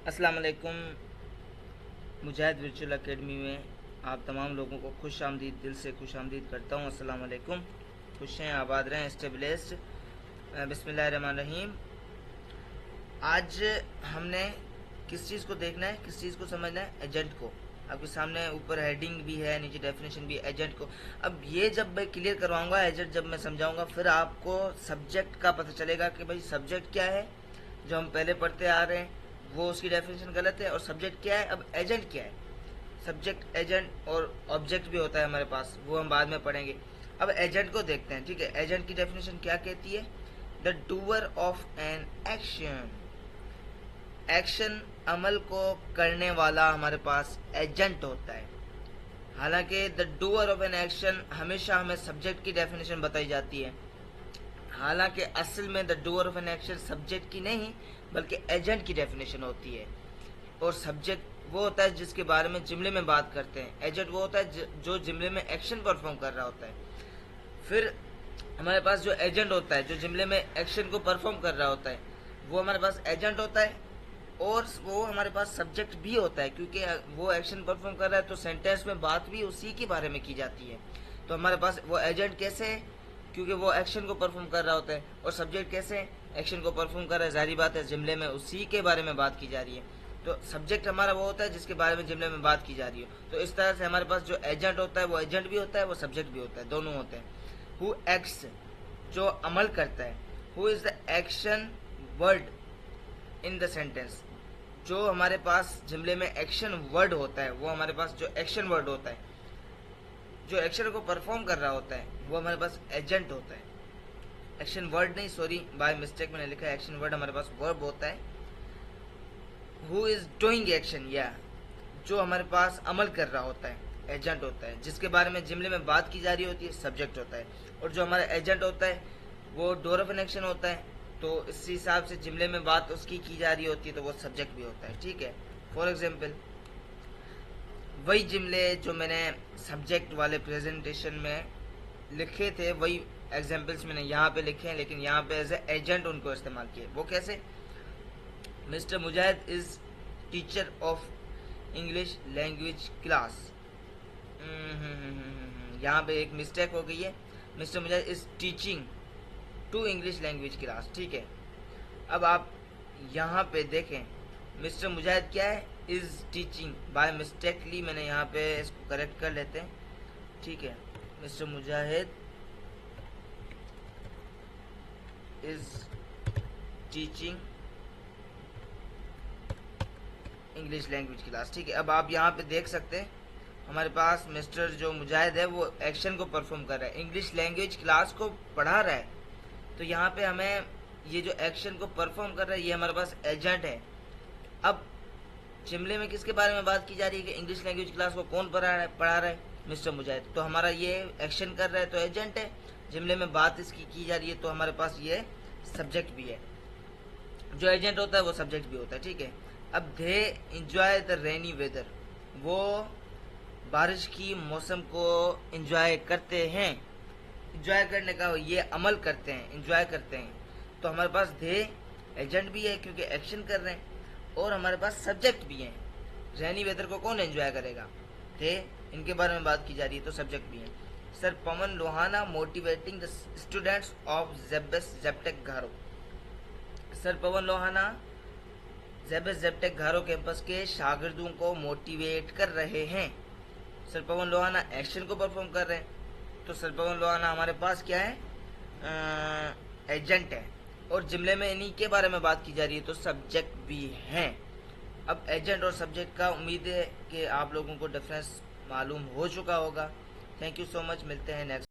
अस्सलाम वालेकुम। मुजाहिद virtual academy में आप तमाम लोगों को खुश आमदीद, दिल से खुश आमदीद करता हूँ। अस्सलाम वालेकुम। खुश हैं, आबाद रहें, स्टेबलेस्ड। बिस्मिल्लाहिर्रहमानिर्रहीम। आज हमने किस चीज़ को देखना है, किस चीज़ को समझना है? एजेंट को। आपके सामने ऊपर हेडिंग भी है, नीचे डेफिनेशन भी है, एजेंट को। अब ये जब मैं क्लियर करवाऊंगा, एजेंट जब मैं समझाऊंगा, फिर आपको सब्जेक्ट का पता चलेगा कि भाई सब्जेक्ट क्या है। जो हम पहले पढ़ते आ रहे हैं वो उसकी डेफिनेशन गलत है, और सब्जेक्ट क्या है, अब एजेंट क्या है। सब्जेक्ट, एजेंट और ऑब्जेक्ट भी होता है हमारे पास, वो हम बाद में पढ़ेंगे। अब एजेंट को देखते हैं, ठीक है। एजेंट की डेफिनेशन क्या कहती है? The doer of an action. Action, अमल को करने वाला हमारे पास एजेंट होता है। हालांकि the doer of an action हमेशा हमें सब्जेक्ट की डेफिनेशन बताई जाती है। हालांकि असल में the doer of an action subject की नहीं बल्कि एजेंट की डेफिनेशन होती है। और सब्जेक्ट वो होता है जिसके बारे में जुमले में बात करते हैं। एजेंट वो होता है जो जुमले में एक्शन परफॉर्म कर रहा होता है। फिर हमारे पास जो एजेंट होता है, जो जुमले में एक्शन को परफॉर्म कर रहा होता है, वो हमारे पास एजेंट होता है। और वो हमारे पास सब्जेक्ट भी होता है, क्योंकि वो एक्शन परफॉर्म कर रहा है तो सेंटेंस में बात भी उसी के बारे में की जाती है। तो हमारे पास वो एजेंट कैसे है? क्योंकि वो एक्शन को परफॉर्म कर रहा होता है। और सब्जेक्ट कैसे है? एक्शन को परफॉर्म कर रहा है, जारी बात है जुमले में उसी के बारे में बात की जा रही है। तो सब्जेक्ट हमारा वो होता है जिसके बारे में जुमले में बात की जा रही है। तो इस तरह से हमारे पास जो एजेंट होता है वो एजेंट भी होता है, वो सब्जेक्ट भी होता है, दोनों होते हैं। हु एक्ट्स, जो अमल करता है। Who is the action word in the sentence. जो हमारे पास जुमले में एक्शन वर्ड होता है, वो हमारे पास जो एक्शन वर्ड होता है, जो एक्शन को परफॉर्म कर रहा होता है, वो हमारे पास एजेंट होता है। एक्शन वर्ड नहीं, सॉरी, बाय मिस्टेक मैंने लिखा है एक्शन वर्ड, हमारे पास वर्ब होता है। हु इज डूइंग एक्शन, या जो हमारे पास अमल कर रहा होता है, एजेंट होता है। जिसके बारे में जुमले में बात की जा रही होती है, सब्जेक्ट होता है। और जो हमारा एजेंट होता है वो डोर ऑफ एन एक्शन होता है। तो इस हिसाब से जुमले में बात उसकी की जा रही होती है, तो वो सब्जेक्ट भी होता है, ठीक है। फॉर एग्जाम्पल, वही जुमले जो मैंने सब्जेक्ट वाले प्रेजेंटेशन में लिखे थे, वही एग्जाम्पल्स मैंने यहाँ पे लिखे हैं, लेकिन यहाँ पे एज ए एजेंट उनको इस्तेमाल किए। वो कैसे? Mister Mujahid is teacher of English language class. यहाँ पे एक मिस्टेक हो गई है। Mister Mujahid is teaching to English language class, ठीक है। अब आप यहाँ पे देखें, मिस्टर मुजाहिद क्या है? Is teaching. बाय मिस्टेकली मैंने यहाँ पे इसको करेक्ट कर लेते हैं, ठीक है। Mister Mujahid is teaching English language class, ठीक है। अब आप यहाँ पे देख सकते हैं हमारे पास मिस्टर जो मुजाहिद है वो एक्शन को परफॉर्म कर रहा है, इंग्लिश लैंग्वेज क्लास को पढ़ा रहा है। तो यहाँ पे हमें ये जो एक्शन को परफॉर्म कर रहा है ये हमारे पास एजेंट है। अब जुमले में किसके बारे में बात की जा रही है कि इंग्लिश लैंग्वेज क्लास को कौन पढ़ा रहा है? मिस्टर मुजाहिद। तो हमारा ये एक्शन कर रहा है तो एजेंट है। जुमले में बात इसकी की जा रही है तो हमारे पास ये सब्जेक्ट भी है। जो एजेंट होता है वो सब्जेक्ट भी होता है, ठीक है। अब they enjoy the rainy weather, वो बारिश की मौसम को इंजॉय करते हैं। इंजॉय करने का ये अमल करते हैं, इंजॉय करते हैं। तो हमारे पास दे एजेंट भी है क्योंकि एक्शन कर रहे हैं, और हमारे पास सब्जेक्ट भी है। रेनी वेदर को कौन एंजॉय करेगा? दे, इनके बारे में बात की जा रही है तो सब्जेक्ट भी है। Sir Pawan Lohana motivating the students of Zebtech Gharo. Sir Pawan Lohana Zebtech Gharo campus के शागिर्दों को मोटिवेट कर रहे हैं। सर पवन लोहाना एक्शन को परफॉर्म कर रहे हैं, तो सर पवन लोहाना हमारे पास क्या है? एजेंट है। और जुमले में इन्हीं के बारे में बात की जा रही है तो सब्जेक्ट भी हैं। अब एजेंट और सब्जेक्ट का उम्मीद है कि आप लोगों को डिफरेंस मालूम हो चुका होगा। थैंक यू सो मच, मिलते हैं नेक्स्ट।